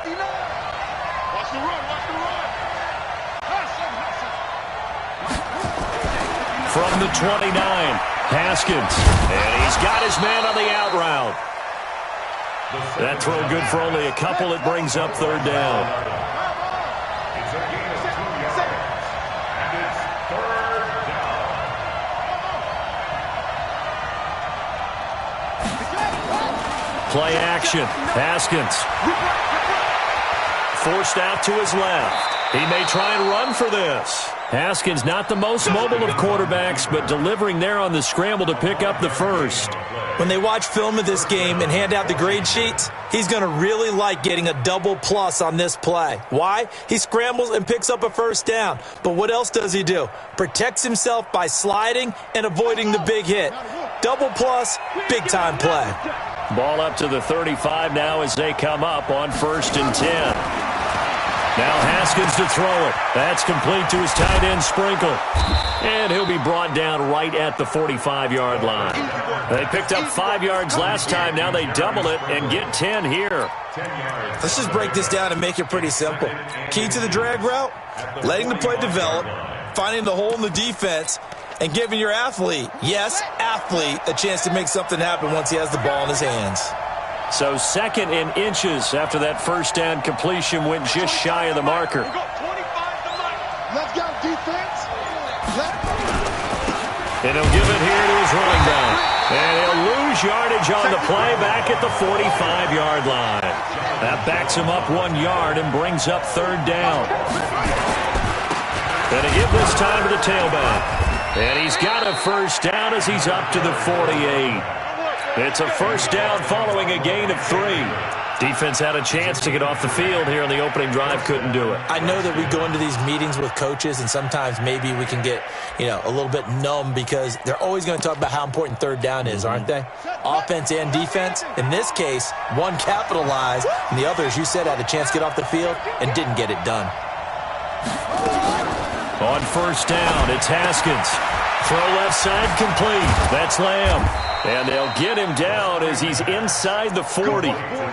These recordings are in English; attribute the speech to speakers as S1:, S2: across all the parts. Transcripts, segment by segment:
S1: Watch the run, watch the run.
S2: From the 29, Haskins. And he's got his man on the out route. That throw good for only a couple. It brings up third down.
S1: It's a gain of 2 yards. And it's third down.
S2: Play action. Haskins. Forced out to his left. He may try and run for this. Haskins not the most mobile of quarterbacks, but delivering there on the scramble to pick up the first.
S3: When they watch film of this game and hand out the grade sheets, he's going to really like getting a double plus on this play. Why? He scrambles and picks up a first down. But what else does he do? Protects himself by sliding and avoiding the big hit. Double plus, big-time play.
S2: Ball up to the 35 now as they come up on 1st and 10. Now Haskins to throw it. That's complete to his tight end, Sprinkle. And he'll be brought down right at the 45-yard line. They picked up 5 yards last time. Now they double it and get 10 here.
S3: Let's just break this down and make it pretty simple. Key to the drag route, letting the play develop, finding the hole in the defense, and giving your athlete, yes, athlete, a chance to make something happen once he has the ball in his hands.
S2: So 2nd in inches after that first down completion went just shy of the marker.
S1: Let's go, defense.
S2: And he'll give it here to his running back. And he'll lose yardage on the play back at the 45-yard line. That backs him up 1 yard and brings up third down. And to give this time to the tailback. And he's got a first down as he's up to the 48. It's a first down following a gain of 3. Defense had a chance to get off the field here on the opening drive, couldn't do it.
S3: I know that we go into these meetings with coaches, and sometimes maybe we can get, a little bit numb because they're always going to talk about how important third down is, aren't they? Offense and defense. In this case, one capitalized, and the other, as you said, had a chance to get off the field and didn't get it done.
S2: On first down, it's Haskins. Throw left side complete. That's Lamb. And they'll get him down as he's inside the 40.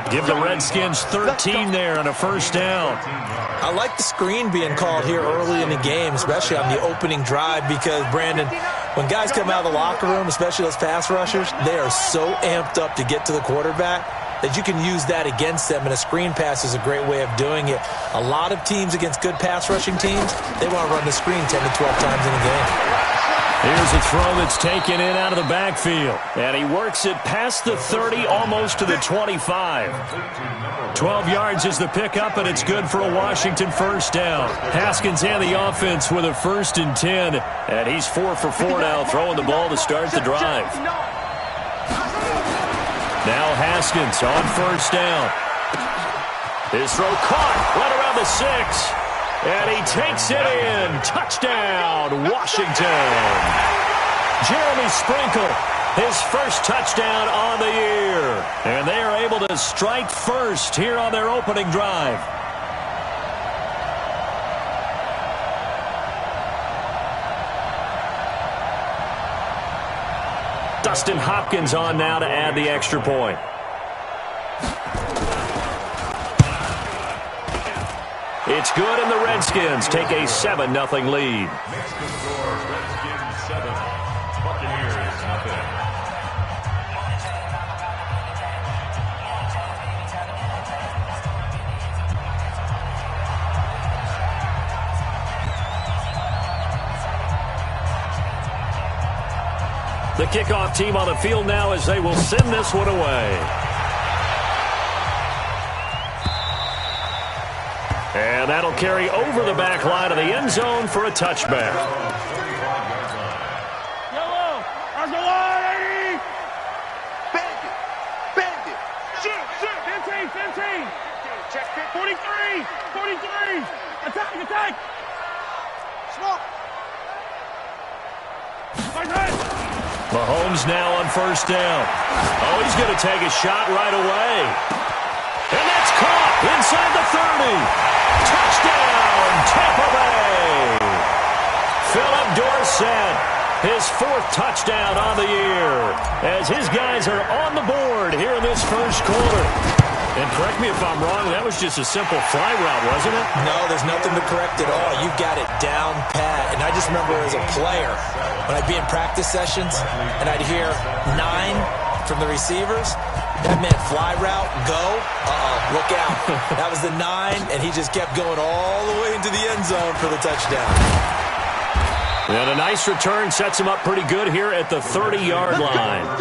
S2: Give the Redskins 13 there on a first down.
S3: I like the screen being called here early in the game, especially on the opening drive, because, Brandon, when guys come out of the locker room, especially those pass rushers, they are so amped up to get to the quarterback that you can use that against them, and a screen pass is a great way of doing it. A lot of teams against good pass rushing teams, they want to run the screen 10 to 12 times in a game.
S2: Here's a throw that's taken in out of the backfield. And he works it past the 30, almost to the 25. 12 yards is the pickup, and it's good for a Washington first down. Haskins and the offense with a 1st and 10. And he's 4 for 4 now, throwing the ball to start the drive. Now Haskins on first down. His throw caught right around the 6. And he takes it in. Touchdown, Washington. Jeremy Sprinkle, his first touchdown on the year. And they are able to strike first here on their opening drive. Dustin Hopkins on now to add the extra point. It's good, and the Redskins take a 7-0 lead.
S1: Next to score, Redskins 7, Buccaneers nothing.
S2: The kickoff team on the field now as they will send this one away. And that'll carry over the back line of the end zone for a touchback.
S1: Yellow, Argolari! Bandit! Shoot! 15! Check 43! Attack! Smoke!
S2: Mahomes now on first down. Oh, he's going to take a shot right away. And that's caught inside the 30. Touchdown, Tampa Bay. Philip Dorsett, his 4th touchdown on the year, as his guys are on the board here in this first quarter. And correct me if I'm wrong, that was just a simple fly route, wasn't it?
S3: No, there's nothing to correct at all. You got it down pat. And I just remember as a player, when I'd be in practice sessions and I'd hear 9 from the receivers, that meant fly route, go, look out. That was the 9, and he just kept going all the way into the end zone for the touchdown.
S2: And a nice return sets him up pretty good here at the 30-yard line.
S1: At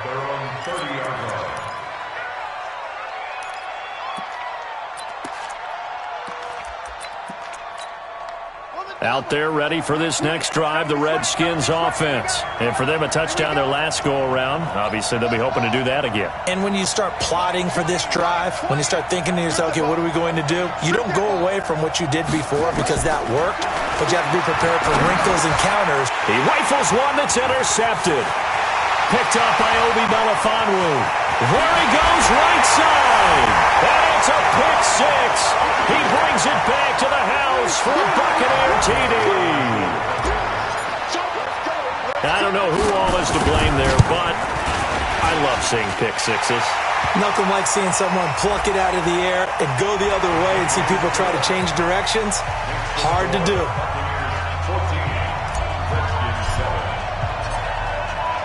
S1: their own 30-yard line.
S2: Out there ready for this next drive, the Redskins offense. And for them, a touchdown their last go-around. Obviously, they'll be hoping to do that again.
S3: And when you start plotting for this drive, when you start thinking to yourself, okay, what are we going to do? You don't go away from what you did before because that worked, but you have to be prepared for wrinkles and counters.
S2: He rifles one that's intercepted. Picked up by Mel7. There he goes, right side. And it's a pick six. He brings it back to the house for a Buccaneer TD. I don't know who all is to blame there, but I love seeing pick sixes.
S3: Nothing like seeing someone pluck it out of the air and go the other way and see people try to change directions. Hard to do.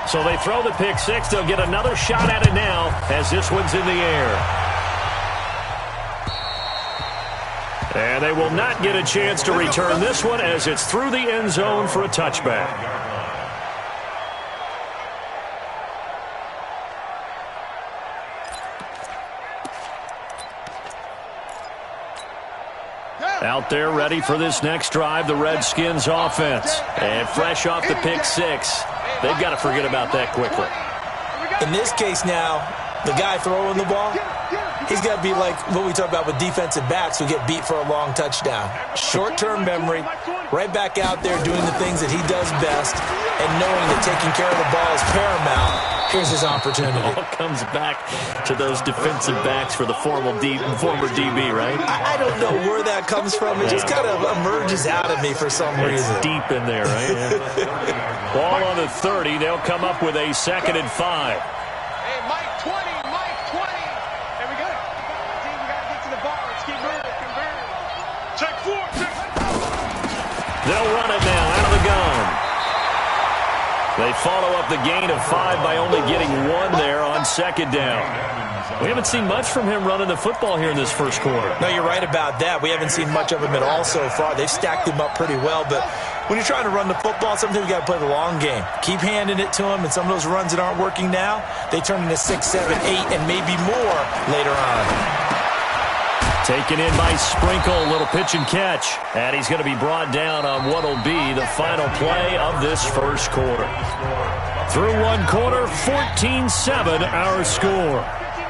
S2: So they throw the pick six. They'll get another shot at it now as this one's in the air. And they will not get a chance to return this one as it's through the end zone for a touchback. Out there ready for this next drive, the Redskins offense. And fresh off the pick six. They've got to forget about that quickly.
S3: In this case now, the guy throwing the ball, he's got to be like what we talk about with defensive backs who get beat for a long touchdown. Short-term memory, right back out there doing the things that he does best, and knowing that taking care of the ball is paramount. Here's his opportunity.
S2: It all comes back to those defensive backs for the former DB, right?
S3: I don't know where that comes from. It just kind of emerges out of me for some reason.
S2: It's deep in there, right? Yeah. Ball on the 30. They'll come up with a 2nd and 5.
S4: Hey, Mike 20, Mike 20. There we go. Team, we got to get to the ball. Let's keep moving. Check 4.
S2: They'll run it now out of the gun. They follow up the gain of 5 by only getting 1 there on 2nd down. We haven't seen much from him running the football here in this first quarter.
S3: No, you're right about that. We haven't seen much of him at all so far. They've stacked him up pretty well, but when you're trying to run the football, sometimes you got to play the long game. Keep handing it to him, and some of those runs that aren't working now, they turn into 6, 7, 8, and maybe more later on.
S2: Taken in by Sprinkle, a little pitch and catch. And he's going to be brought down on what will be the final play of this first quarter. Through one quarter, 14-7 our score.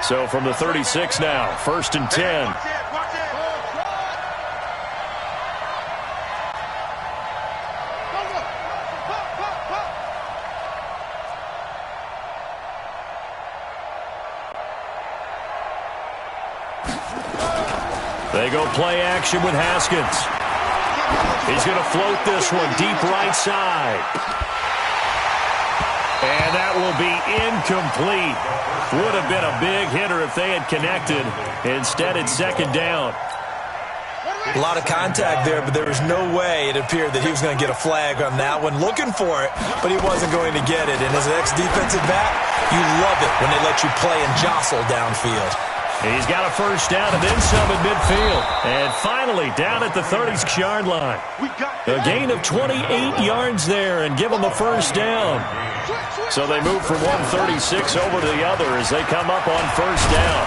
S2: So from the 36 now, 1st and 10. They go play action with Haskins. He's going to float this one deep right side. And that will be incomplete. Would have been a big hitter if they had connected. Instead, it's 2nd down.
S3: A lot of contact there, but there was no way it appeared that he was going to get a flag on that one. Looking for it, but he wasn't going to get it. And as an ex-defensive back, you love it when they let you play and jostle downfield.
S2: He's got a 1st down and then some at midfield. And finally, down at the 30-yard line. A gain of 28 yards there and give them a 1st down. So they move from 136 over to the other as they come up on 1st down.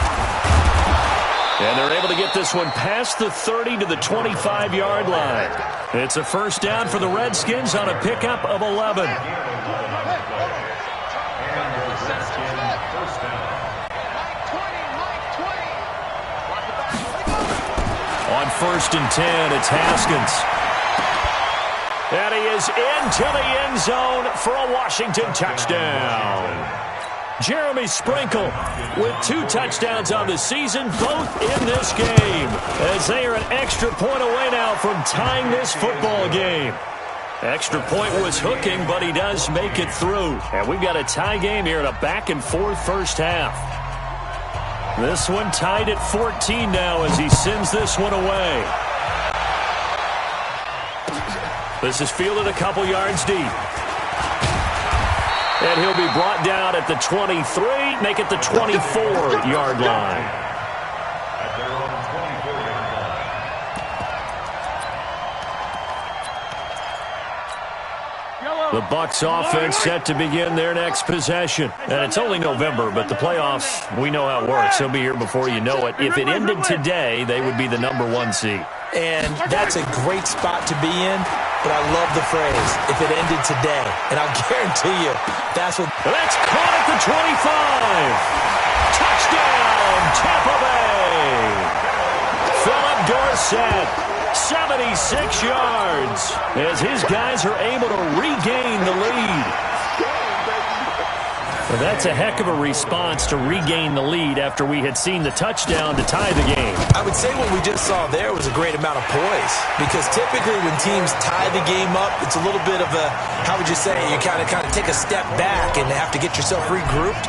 S2: And they're able to get this one past the 30 to the 25-yard line. It's a 1st down for the Redskins on a pickup of 11. On 1st and 10, it's Haskins. And he is into the end zone for a Washington touchdown. Jeremy Sprinkle with 2 touchdowns on the season, both in this game, as they are an extra point away now from tying this football game. Extra point was hooking, but he does make it through. And we've got a tie game here in a back-and-forth first half. This one tied at 14 now as he sends this one away. This is fielded a couple yards deep. And he'll be brought down at the 23, make it the 24-yard line.
S1: At their own 24-yard line.
S2: The Bucs offense set to begin their next possession. And it's only November, but the playoffs, we know how it works. They'll be here before you know it. If it ended today, they would be the #1 seed.
S3: And that's a great spot to be in, but I love the phrase, if it ended today. And I'll guarantee you, that's what...
S2: That's caught at the 25. Touchdown, Tampa Bay. Philip Dorsett, 76 yards, as his guys are able to regain the lead. Well, that's a heck of a response to regain the lead after we had seen the touchdown to tie the game.
S3: I would say what we just saw there was a great amount of poise, because typically when teams tie the game up, it's a little bit of a, how would you say, you kind of take a step back and have to get yourself regrouped.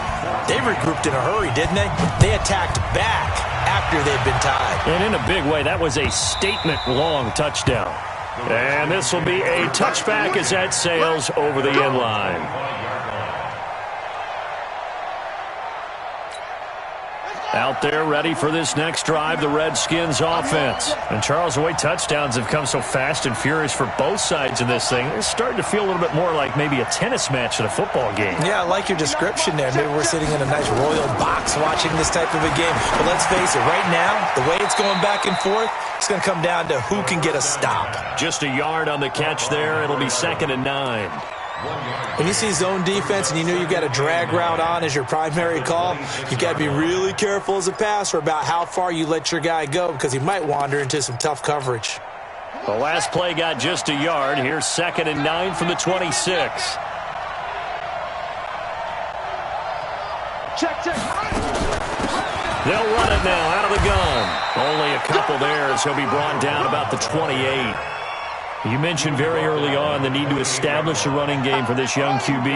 S3: They regrouped in a hurry, didn't they? They attacked back after they'd been tied.
S2: And in a big way, that was a statement-long touchdown. And this will be a touchback as that sails over the end line. Out there ready for this next drive, the Redskins offense. And Charles, the way touchdowns have come so fast and furious for both sides of this thing, it's starting to feel a little bit more like maybe a tennis match at a football game.
S3: Yeah, I like your description there. Maybe we're sitting in a nice royal box watching this type of a game. But let's face it, right now, the way it's going back and forth, it's going to come down to who can get a stop.
S2: Just a yard on the catch there. It'll be 2nd and 9.
S3: When you see zone defense and you know you've got a drag route on as your primary call, you've got to be really careful as a passer about how far you let your guy go, because he might wander into some tough coverage.
S2: The last play got just a yard. Here's 2nd and 9 from the 26.
S4: Check.
S2: They'll run it now out of the gun. Only a couple there as he'll be brought down about the 28. You mentioned very early on the need to establish a running game for this young QB.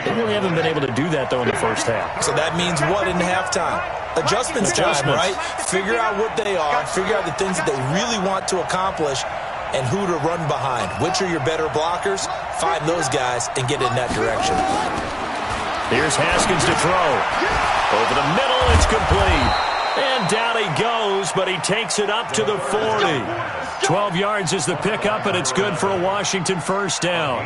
S2: They really haven't been able to do that, though, in the first half.
S3: So that means what in halftime? Adjustments time, right? Figure out what they are, figure out the things that they really want to accomplish, and who to run behind. Which are your better blockers? Find those guys and get in that direction.
S2: Here's Haskins to throw. Over the middle, it's complete. And down he goes, but he takes it up to the 40. 12 yards is the pickup, and it's good for a Washington first down.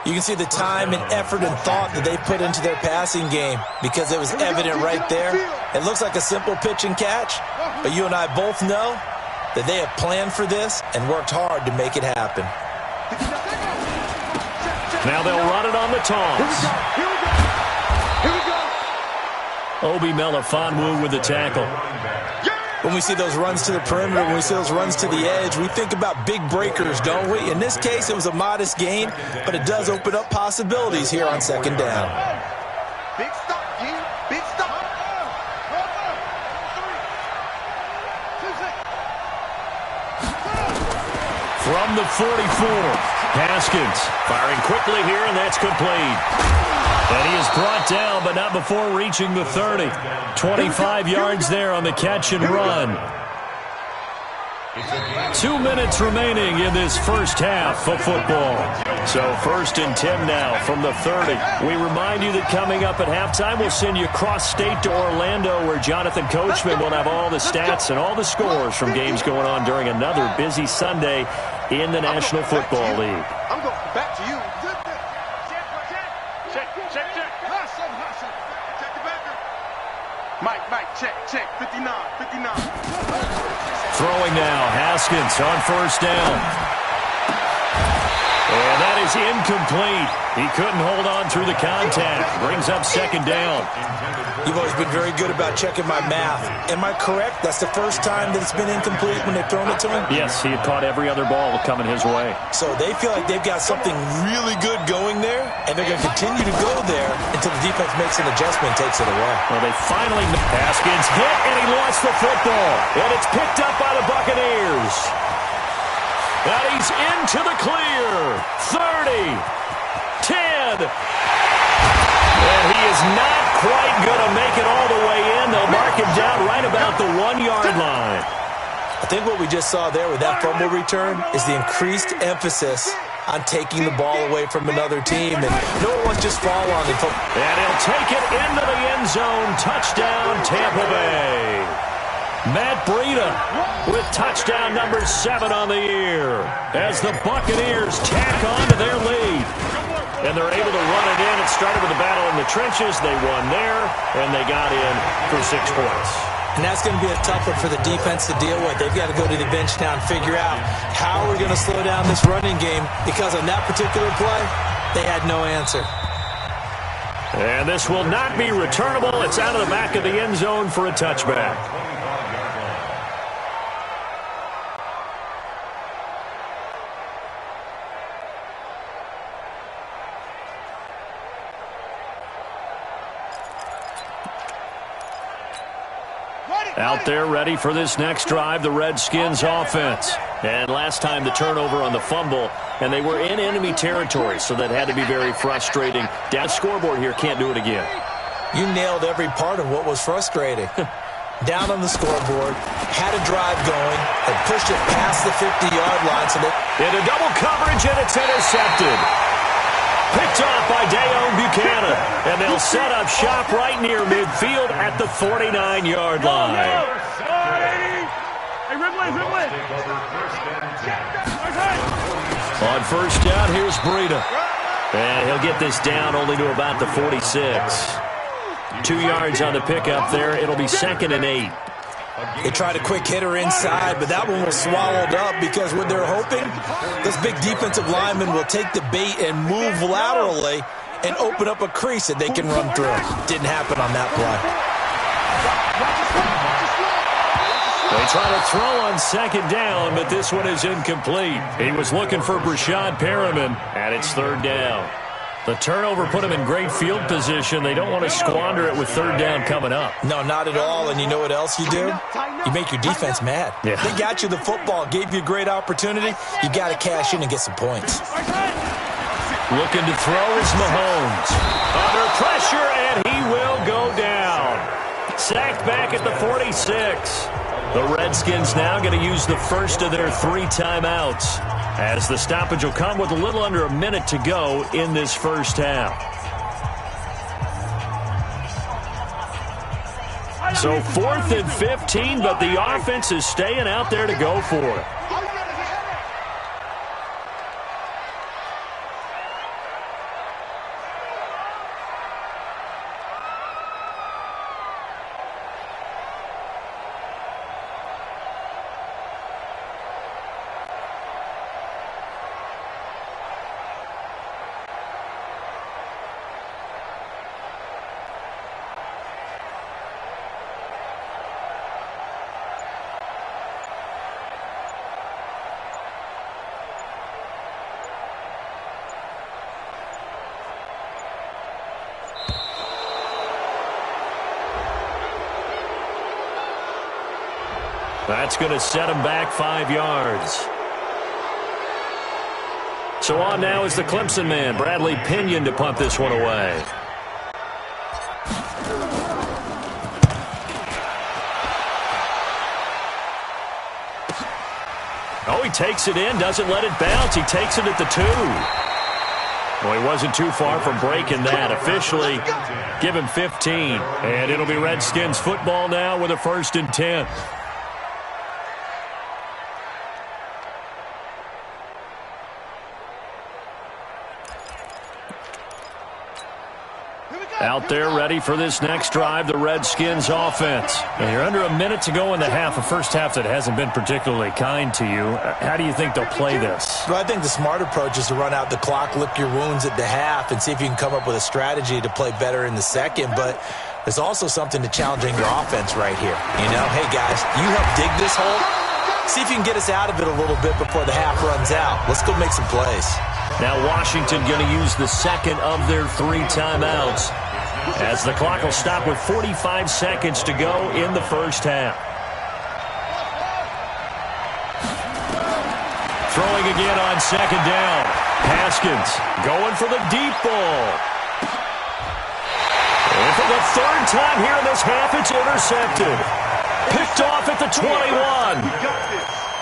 S3: You can see the time and effort and thought that they put into their passing game, because it was evident right there. It looks like a simple pitch and catch, but you and I both know that they have planned for this and worked hard to make it happen.
S2: Now they'll run it on the toss. Obi Melifonwu with the tackle.
S3: When we see those runs to the perimeter, when we see those runs to the edge, we think about big breakers, don't we? In this case, it was a modest gain, but it does open up possibilities here on 2nd down.
S4: Big stop, big stop.
S2: From the 44, Haskins firing quickly here, and that's complete. And he is brought down, but not before reaching the 30. 25 yards there on the catch and run. 2 minutes remaining in this first half of football. So 1st and 10 now from the 30. We remind you that coming up at halftime, we'll send you cross-state to Orlando, where Jonathan Coachman will have all the stats and all the scores from games going on during another busy Sunday in the National Football League.
S4: I'm going back to you. Mike, check, 59.
S2: Throwing now, Haskins on 1st down. And that is incomplete. He couldn't hold on through the contact. Brings up 2nd down.
S3: You've always been very good about checking my math. Am I correct? That's the first time that it's been incomplete when they've thrown it to him?
S2: Yes, he had caught every other ball coming his way.
S3: So they feel like they've got something really good going there, and they're going to continue to go there until the defense makes an adjustment and takes it away.
S2: Well, they finally... Haskins hit, and he lost the football. And it's picked up by the Buccaneers. And he's into the clear. 30, 10. And he is not quite going to make it all the way in. The they'll mark him down right about the 1-yard line.
S3: I think what we just saw there with that fumble return is the increased emphasis on taking the ball away from another team, and no one wants to just fall on it.
S2: And he'll take it into the end zone. Touchdown, Tampa Bay. Matt Breida with touchdown number 7 on the year as the Buccaneers tack on to their lead. And they're able to run it in. It started with a battle in the trenches. They won there, and they got in for 6 points.
S3: And that's going to be a tough one for the defense to deal with. They've got to go to the bench now and figure out how we're going to slow down this running game, because on that particular play, they had no answer.
S2: And this will not be returnable. It's out of the back of the end zone for a touchback. Out there ready for this next drive, the Redskins offense. And last time the turnover on the fumble, and they were in enemy territory, so that had to be very frustrating. Down scoreboard here, can't do it again.
S3: You nailed every part of what was frustrating. Down on the scoreboard, had a drive going, had pushed it past the 50-yard line. So
S2: into double coverage, and it's intercepted. Picked off by Dayon Buchanan. And they'll set up shop right near midfield at the 49-yard line. On first down, here's Breida. And he'll get this down only to about the 46. 2 yards on the pickup there. It'll be 2nd and 8.
S3: They tried a quick hitter inside, but that one was swallowed up because what they're hoping, this big defensive lineman will take the bait and move laterally and open up a crease that they can run through. Didn't happen on that play.
S2: They try to throw on 2nd down, but this one is incomplete. He was looking for Brashad Perriman, and it's 3rd down. The turnover put him in great field position. They don't want to squander it with 3rd down coming up.
S3: No, not at all. And you know what else you do? You make your defense mad.
S2: Yeah.
S3: They got you the football, gave you a great opportunity. You got to cash in and get some points.
S2: Looking to throw is Mahomes. Under pressure, and he will go down. Sacked back at the 46. The Redskins now going to use the first of their 3 timeouts, as the stoppage will come with a little under a minute to go in this first half. So 4th and 15, but the offense is staying out there to go for it. That's going to set him back 5 yards. So on now is the Clemson man, Bradley Pinion, to punt this one away. Oh, he takes it in, doesn't let it bounce. He takes it at the 2. Well, he wasn't too far from breaking that. Officially, give him 15. And it'll be Redskins football now with a 1st and 10. Out there ready for this next drive, the Redskins offense. And you're under a minute to go in the half, a first half that hasn't been particularly kind to you. How do you think they'll play this?
S3: Well, I think the smart approach is to run out the clock, lick your wounds at the half, and see if you can come up with a strategy to play better in the second. But there's also something to challenging your offense right here. You know, hey, guys, you help dig this hole. See if you can get us out of it a little bit before the half runs out. Let's go make some plays.
S2: Now Washington going to use the 2nd of their 3 timeouts, as the clock will stop with 45 seconds to go in the first half. Throwing again on 2nd down. Haskins going for the deep ball. And for the third time here in this half, it's intercepted. Picked off at the 21.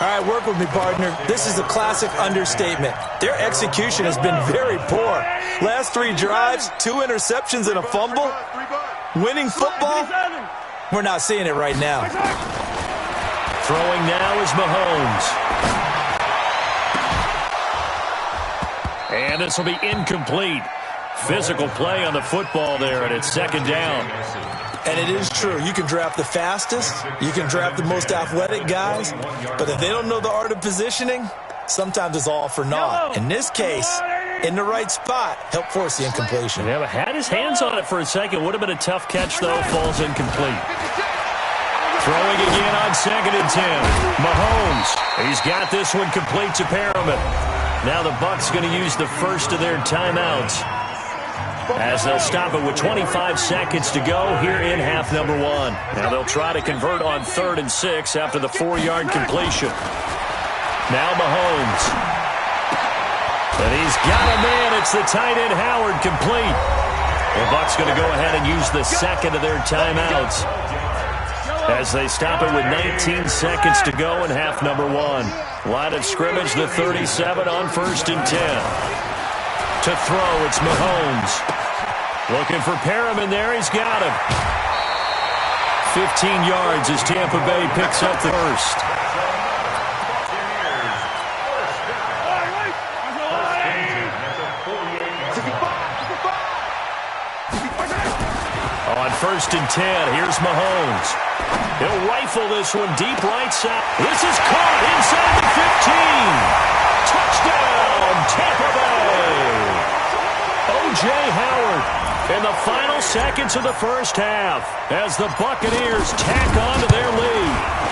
S3: All right, work with me, partner. This is a classic understatement. Their execution has been very poor. Last 3 drives, 2 interceptions and a fumble. Winning football? We're not seeing it right now.
S2: Throwing now is Mahomes. And this will be incomplete. Physical play on the football there, and it's second down.
S3: And it is true. You can draft the fastest. You can draft the most athletic guys. But if they don't know the art of positioning, sometimes it's all for naught. In this case, in the right spot, help force the incompletion.
S2: Yeah, but had his hands on it for a second. Would have been a tough catch, though. Falls incomplete. Throwing again on 2nd and 10. Mahomes. He's got this one complete to Perriman. Now the Bucs going to use the first of their timeouts, as they'll stop it with 25 seconds to go here in half number 1. Now they'll try to convert on 3rd and 6 after the 4-yard completion. Now Mahomes. And he's got a man. It's the tight end Howard, complete. The Bucs going to go ahead and use the second of their timeouts, as they stop it with 19 seconds to go in half number 1. Line of scrimmage, the 37 on 1st and 10. To throw, it's Mahomes. Looking for Perriman there. He's got him. 15 yards as Tampa Bay picks up the first. On 1st and 10, here's Mahomes. He'll rifle this one deep right side. This is caught inside the 15. Touchdown, Tampa Bay. O.J. Howard in the final seconds of the first half as the Buccaneers tack on to their lead.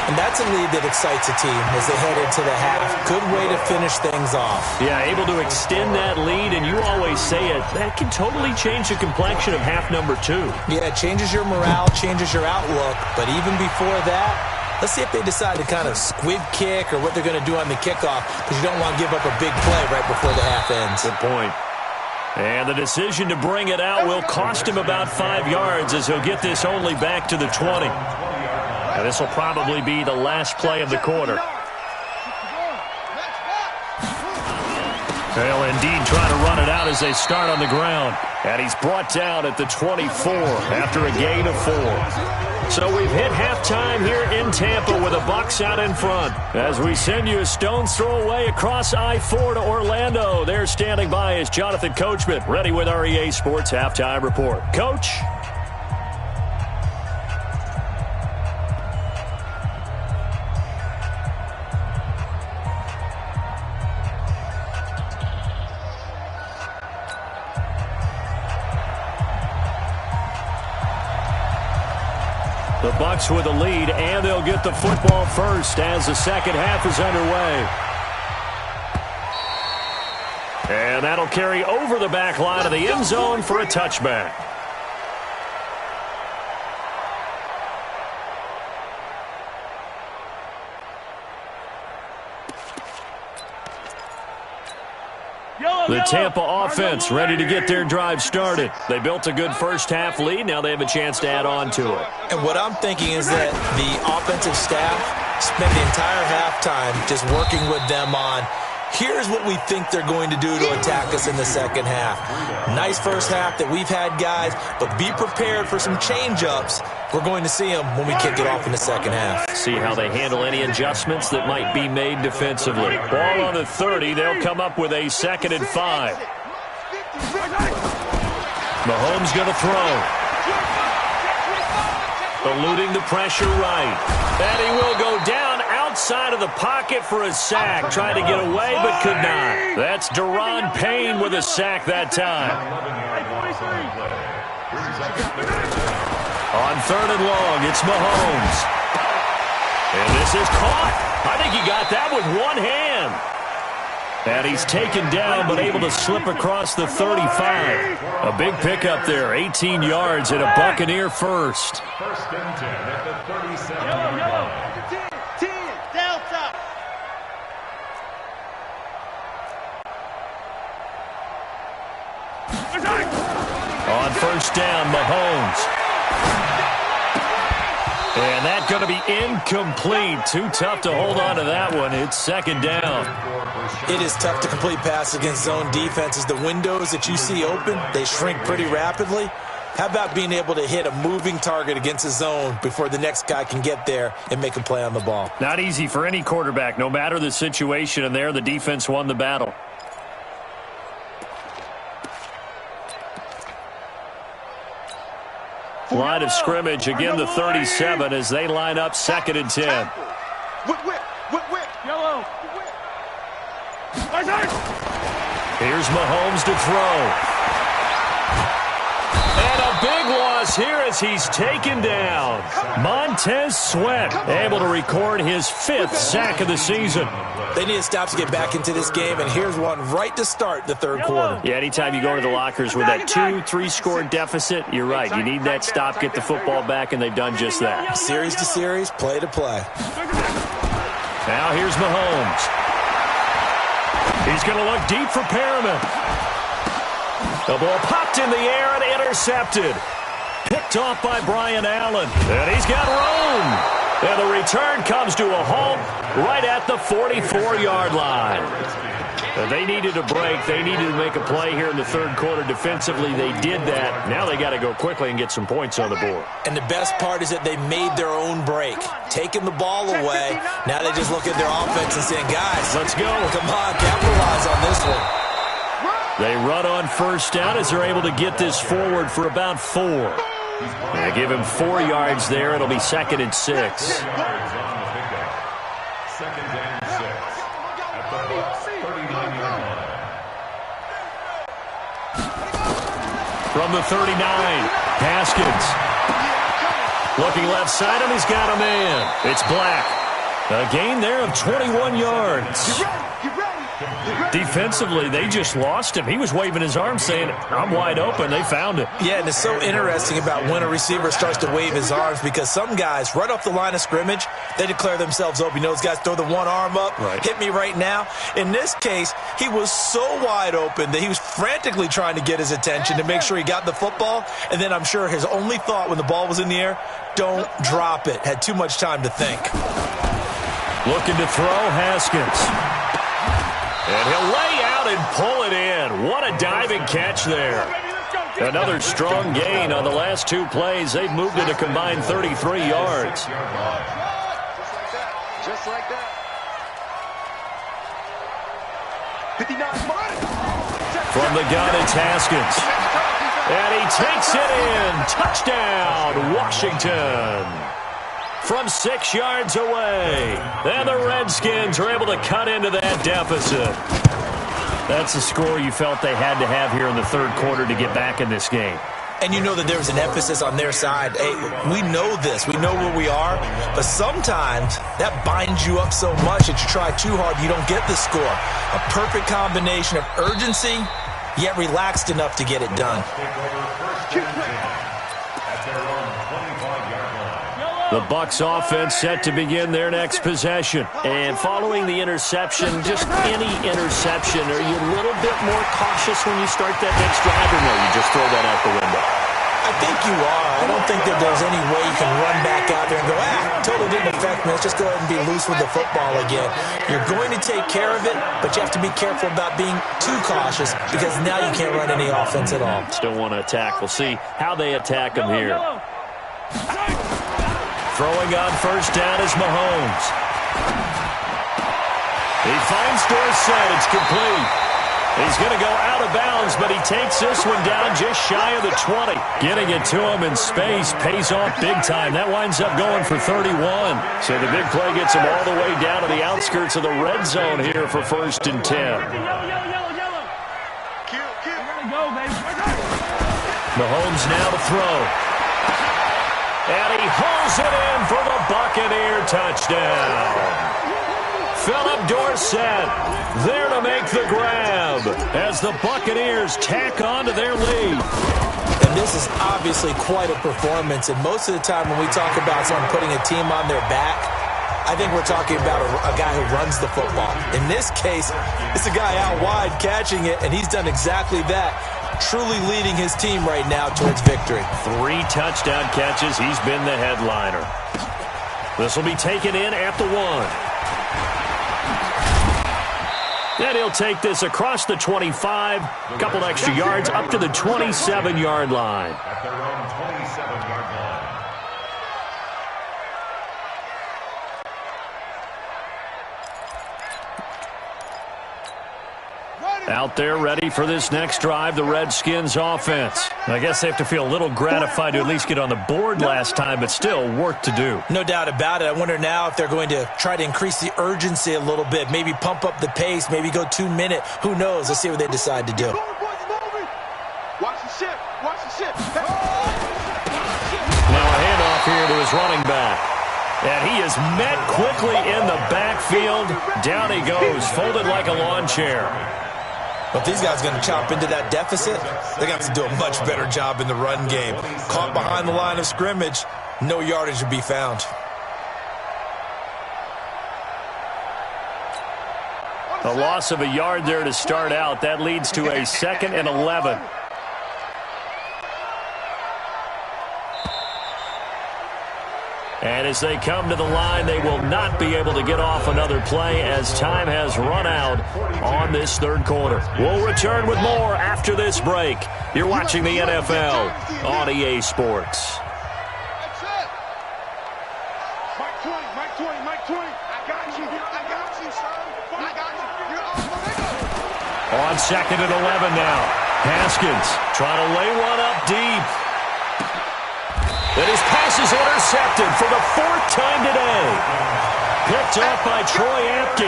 S3: And that's a lead that excites a team as they head into the half. Good way to finish things off.
S2: Yeah, able to extend that lead, and you always say it, that can totally change the complexion of half number 2.
S3: Yeah, it changes your morale, changes your outlook. But even before that, let's see if they decide to kind of squib kick or what they're going to do on the kickoff, because you don't want to give up a big play right before the half ends.
S2: Good point. And the decision to bring it out will cost him about 5 yards, as he'll get this only back to the 20. And this will probably be the last play of the quarter. They'll indeed try to run it out as they start on the ground. And he's brought down at the 24 after a gain of 4. So we've hit halftime here in Tampa with the Bucs out in front. As we send you a stone's throw away across I-4 to Orlando. There standing by is Jonathan Coachman, ready with our EA Sports Halftime Report. Coach? The Bucs with a lead, and they'll get the football first as the second half is underway. And that'll carry over the back line of the end zone for a touchback. The Tampa offense ready to get their drive started. They built a good first-half lead. Now they have a chance to add on to it.
S3: And what I'm thinking is that the offensive staff spent the entire halftime just working with them on, here's what we think they're going to do to attack us in the second half. Nice first half that we've had, guys, but be prepared for some change-ups. We're going to see them when we kick it off in the second half.
S2: See how they handle any adjustments that might be made defensively. Ball on the 30. They'll come up with a 2nd and 5. Mahomes going to throw. Eluding the pressure right. And he will go down outside of the pocket for a sack. Tried to get away but could not. That's Daron Payne with a sack that time. On 3rd and long, it's Mahomes. And this is caught. I think he got that with one hand. And he's taken down but able to slip across the 35. A big pickup there, 18 yards and a Buccaneer first.
S1: 1st and 10 at the 37-yard line.
S2: On on first down, Mahomes. And that's going to be incomplete. Too tough to hold on to that one. It's second down.
S3: It is tough to complete passes against zone defenses. The windows that you see open, they shrink pretty rapidly. How about being able to hit a moving target against a zone before the next guy can get there and make a play on the ball?
S2: Not easy for any quarterback, no matter the situation, and there the defense won the battle. Line of scrimmage, again the 37 as they line up second and 10.
S4: Yellow.
S2: Here's Mahomes to throw. And a big loss here as he's taken down. Montez Sweat able to record his 5th sack of the season.
S3: They need to stop to get back into this game, and here's one right to start the third quarter.
S2: Yeah, anytime you go to the lockers with that 2-3 score deficit, you're right. You need that stop, get the football back, and they've done just that.
S3: Series to series, play to play.
S2: Now here's Mahomes. He's going to look deep for Perriman. The ball popped in the air and intercepted. Picked off by Brian Allen. And he's got room. And the return comes to a halt right at the 44-yard line. They needed a break. They needed to make a play here in the third quarter defensively. They did that. Now they got to go quickly and get some points on the board.
S3: And the best part is that they made their own break. Taking the ball away. Now they just look at their offense and saying, guys, let's go. Come on, capitalize on this one.
S2: They run on first down as they're able to get this forward for about 4. They give him 4 yards there. It'll be second and 6.
S1: Second and 6 at the Bucs 39-yard line.
S2: From the 39, Haskins. Looking left side, and he's got a man. It's Black. A gain there of 21 yards. Defensively, they just lost him. He was waving his arms saying, I'm wide open. They found it.
S3: Yeah, and it's so interesting about when a receiver starts to wave his arms because some guys, right off the line of scrimmage, they declare themselves open. You know, those guys throw the one arm up, hit me right now. In this case, he was so wide open that he was frantically trying to get his attention to make sure he got the football. And then I'm sure his only thought when the ball was in the air, don't drop it. Had too much time to think.
S2: Looking to throw, Haskins. And he'll lay out and pull it in. What a diving catch there. Another strong gain on the last 2 plays. They've moved it a combined 33 yards.
S4: Just like that. 59.
S2: From the gun, it's Haskins. And he takes it in. Touchdown, Washington. From 6 yards away. And the Redskins are able to cut into that deficit. That's the score you felt they had to have here in the third quarter to get back in this game.
S3: And you know that there was an emphasis on their side. Hey, we know this. We know where we are. But sometimes that binds you up so much that you try too hard, you don't get the score. A perfect combination of urgency, yet relaxed enough to get it done.
S2: The Bucs offense set to begin their next possession. And following the interception, just any interception, are you a little bit more cautious when you start that next drive, or no, you just throw that out the window?
S3: I think you are. I don't think that there's any way you can run back out there and go, totally didn't affect me. Let's just go ahead and be loose with the football again. You're going to take care of it, but you have to be careful about being too cautious because now you can't run any offense at all.
S2: Still want to attack. We'll see how they attack them here. Throwing on first down is Mahomes. He finds Dorsett. It's complete. He's going to go out of bounds, but he takes this one down just shy of the 20. Getting it to him in space pays off big time. That winds up going for 31. So the big play gets him all the way down to the outskirts of the red zone here for first and 10. Mahomes now to throw. And he hauls it in for the Buccaneer touchdown. Philip Dorsett there to make the grab as the Buccaneers tack on to their lead.
S3: And this is obviously quite a performance. And most of the time when we talk about someone putting a team on their back, I think we're talking about a guy who runs the football. In this case, it's a guy out wide catching it, and he's done exactly that, truly leading his team right now towards victory.
S2: 3 touchdown catches. He's been the headliner. This will be taken in at the 1. And he'll take this across the 25, a couple extra yards up to the 27-yard line.
S1: At their own 27-yard line.
S2: Out there ready for this next drive, the Redskins offense. I guess they have to feel a little gratified to at least get on the board last time, but still work to do.
S3: No doubt about it. I wonder now if they're going to try to increase the urgency a little bit, maybe pump up the pace, maybe go 2-minute. Who knows? Let's see what they decide to do.
S4: Watch the ship. Watch the ship.
S2: Now a handoff here to his running back. And he is met quickly in the backfield. Down he goes, folded like a lawn chair.
S3: But if these guys are going to chop into that deficit, they're going to have to do a much better job in the run game. Caught behind the line of scrimmage, no yardage to be found.
S2: A loss of a yard there to start out. That leads to a 2nd and 11. And as they come to the line, they will not be able to get off another play as time has run out on this 3rd quarter. We'll return with more after this break. You're watching the NFL on EA Sports.
S4: That's it. Mike 20, Mike 20, Mike 20. I got you, son. I got you. You're off the
S2: On 2nd and 11 now. Haskins trying to lay one up deep. And his pass is intercepted for the 4th time today. Picked off by Troy Apke.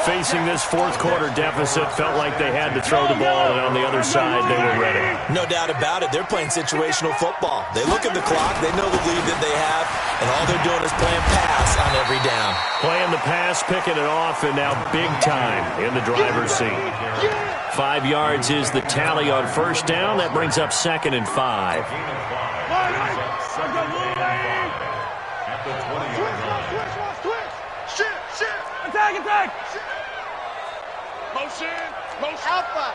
S2: Facing this 4th quarter deficit, felt like they had to throw the ball, and on the other side, they were ready.
S3: No doubt about it. They're playing situational football. They look at the clock. They know the lead that they have, and all they're doing is playing pass on every down.
S2: Playing the pass, picking it off, and now big time in the driver's seat. 5 yards is the tally on 1st down. That brings up 2nd and 5.
S1: At the 20-yard line.
S4: Shit. Attack. Motion. Alpha.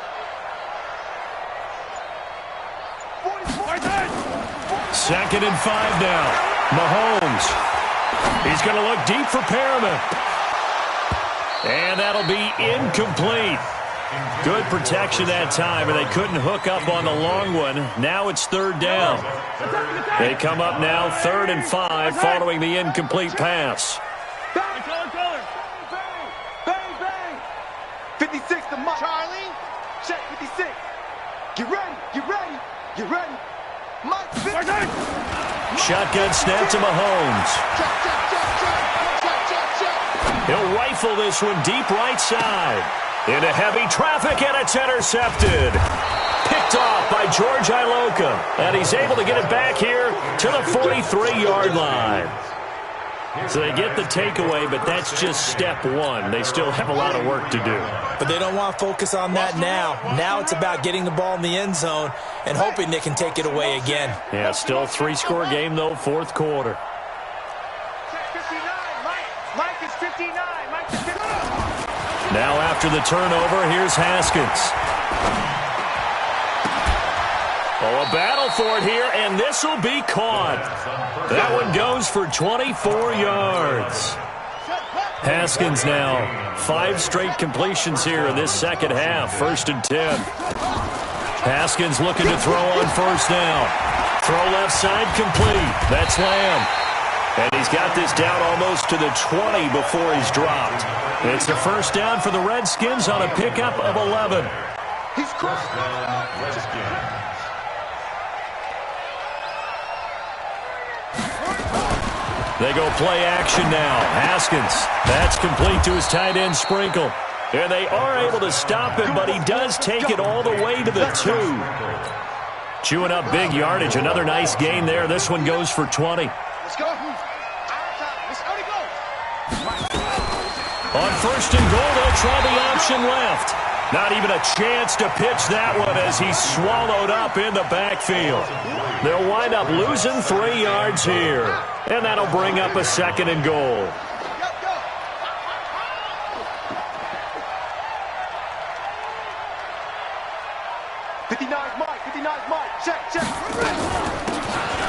S2: 2nd and 5 now. Mahomes. He's going to look deep for Perriman. And that'll be incomplete. Good protection that time, and they couldn't hook up on the long one. Now it's 3rd down. They come up now 3rd and 5 following the incomplete pass.
S4: Color. Bang. 56 to Mike. Charlie. Check 56. Get ready. Mike 50.
S2: Shotgun snap to Mahomes. He'll rifle this one deep right side. Into heavy traffic, and it's intercepted. Picked off by George Iloka. And he's able to get it back here to the 43-yard line. So they get the takeaway, but that's just step 1. They still have a lot of work to do.
S3: But they don't want to focus on that now. Now it's about getting the ball in the end zone and hoping they can take it away again.
S2: Yeah, still a 3-score game, though, 4th quarter.
S4: Mike is 59. Mike is 59.
S2: Now after the turnover, here's Haskins. Oh, a battle for it here, and this will be caught. That one goes for 24 yards. Haskins now 5 straight completions here in this 2nd half, 1st and 10. Haskins looking to throw on 1st down. Throw left side complete. That's Lamb. And he's got this down almost to the 20 before he's dropped. It's the 1st down for the Redskins on a pickup of 11.
S1: He's first down, Redskins.
S2: They go play action now. Haskins. That's complete to his tight end Sprinkle. And they are able to stop him, but he does take it all the way to the 2. Chewing up big yardage. Another nice gain there. This one goes for 20.
S4: Let's go. Let's go.
S2: On 1st and goal, they'll try the option left. Not even a chance to pitch that one as he's swallowed up in the backfield. They'll wind up losing 3 yards here. And that'll bring up a 2nd and goal.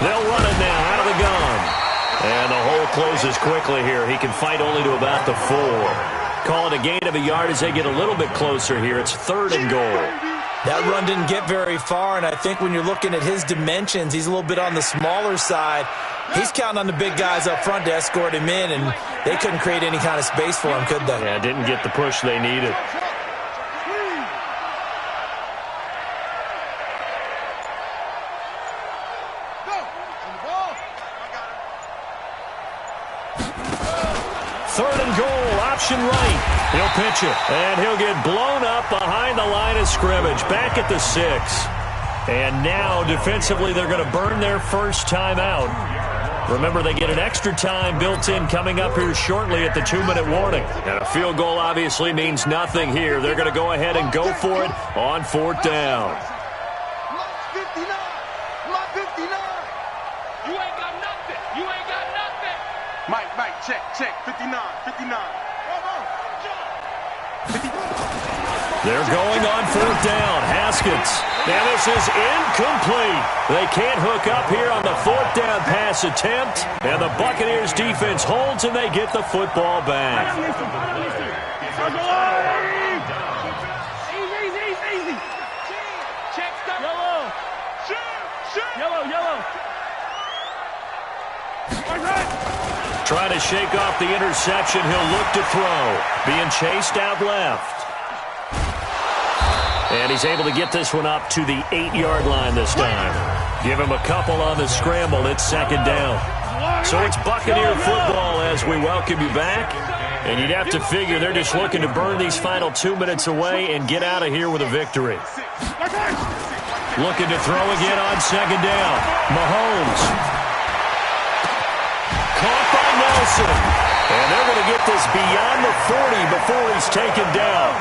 S2: They'll run it now out of the gun. And the hole closes quickly here. He can fight only to about the 4. Call it a gain of a yard as they get a little bit closer here. It's 3rd and goal.
S3: That run didn't get very far, and I think when you're looking at his dimensions, he's a little bit on the smaller side. He's counting on the big guys up front to escort him in, and they couldn't create any kind of space for him, could they?
S2: Yeah, didn't get the push they needed. Third and goal, option right. He'll pitch it, and he'll get blown up behind the line of scrimmage, back at the 6. And now, defensively, they're going to burn their first time out. Remember, they get an extra time built in coming up here shortly at the 2-minute warning. And a field goal obviously means nothing here. They're going to go ahead and go for it on 4th down.
S4: Check, 59.
S2: They're going on 4th down. Haskins. And this is incomplete. They can't hook up here on the 4th down pass attempt. And the Buccaneers defense holds and they get the football back.
S4: Easy. Check, yellow. Yellow.
S2: Trying to shake off the interception. He'll look to throw. Being chased out left. And he's able to get this one up to the 8-yard line this time. Give him a couple on the scramble. It's 2nd down. So it's Buccaneer football as we welcome you back. And you'd have to figure they're just looking to burn these final 2 minutes away and get out of here with a victory. Looking to throw again on 2nd down. Mahomes. Caught by Nelson. And they're going to get this beyond the 40 before he's taken down.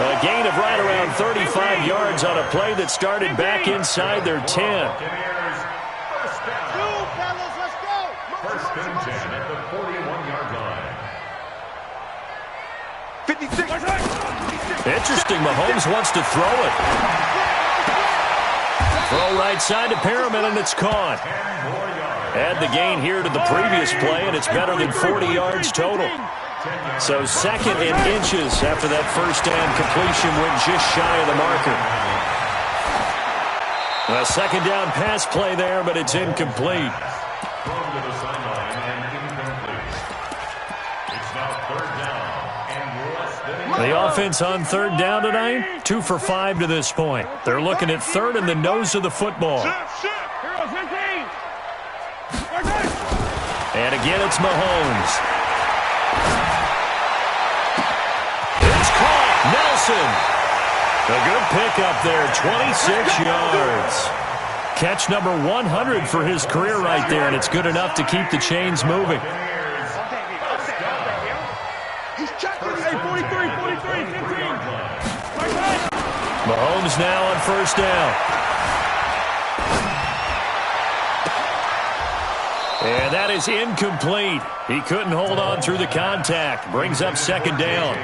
S2: A gain of right around 35 yards on a play that started back inside their 10.
S1: First and 10 at the 41-yard line.
S4: 56.
S2: Interesting. Mahomes wants to throw it. Throw right side to Perriman, and it's caught. Add the gain here to the previous play, and it's better than 40 yards total. So 2nd and inches after that first down completion went just shy of the marker. A 2nd down pass play there, but it's incomplete.
S1: Thrown to the sideline and incomplete. It's now 3rd down and less than
S2: The offense on 3rd down tonight, 2 for 5 to this point. They're looking at 3rd in the nose of the football. And again, it's Mahomes. It's caught. Nelson. A good pickup there, 26 yards. Catch number 100 for his career right there, and it's good enough to keep the chains moving. Mahomes now on 1st down. And that is incomplete. He couldn't hold on through the contact. Brings up 2nd down.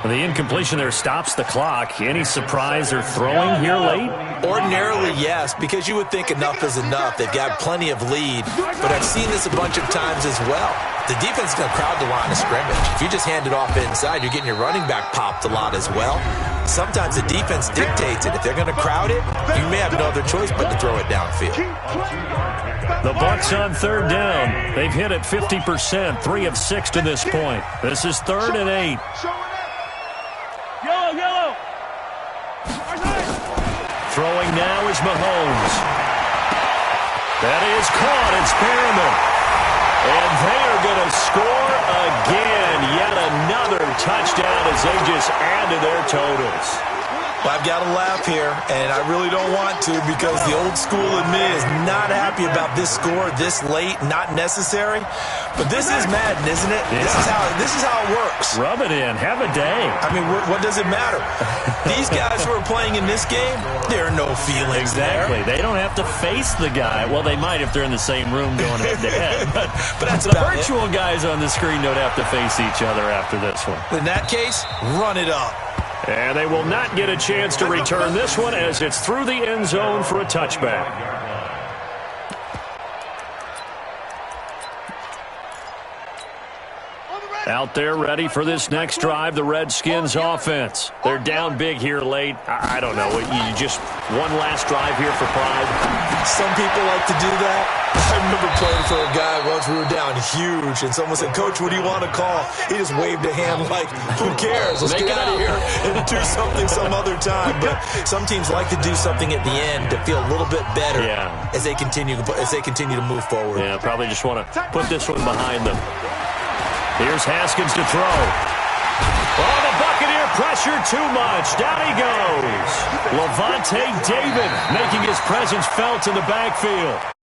S2: The incompletion there stops the clock. Any surprise they're throwing here late?
S3: Ordinarily, yes, because you would think enough is enough. They've got plenty of lead, but I've seen this a bunch of times as well. The defense is going to crowd the line of scrimmage. If you just hand it off inside, you're getting your running back popped a lot as well. Sometimes the defense dictates it. If they're going to crowd it, you may have no other choice but to throw it downfield.
S2: The Bucs on 3rd down. They've hit it 50%, 3 of 6 to this point. This is 3rd and 8.
S4: Yellow.
S2: Throwing now is Mahomes. That is caught. It's Perriman. And they are going to score again. Yet another touchdown as they just add to their totals.
S3: Well, I've got to laugh here, and I really don't want to because the old school in me is not happy about this score this late, not necessary. But this is Madden, isn't it? Yeah. This is how it works.
S2: Rub it in. Have a day.
S3: I mean, what does it matter? These guys who are playing in this game, there are no feelings
S2: exactly.
S3: there.
S2: They don't have to face the guy. Well, they might if they're in the same room going head-to-head. But
S3: that's
S2: the virtual guys on the screen don't have to face each other after this one.
S3: In that case, run it up.
S2: And they will not get a chance to return this one as it's through the end zone for a touchback. Out there ready for this next drive, the Redskins offense. They're down big here late. I don't know. You just one last drive here for pride.
S3: Some people like to do that. I remember playing for a guy once. We were down huge, and someone said, "Coach, what do you want to call?" He just waved a hand like, who cares? Let's get out of here and do something some other time. But some teams like to do something at the end to feel a little bit better as they continue to move forward.
S2: Yeah, probably just want to put this one behind them. Here's Haskins to throw. Oh, the Buccaneer pressure too much. Down he goes. Levante David making his presence felt in the backfield.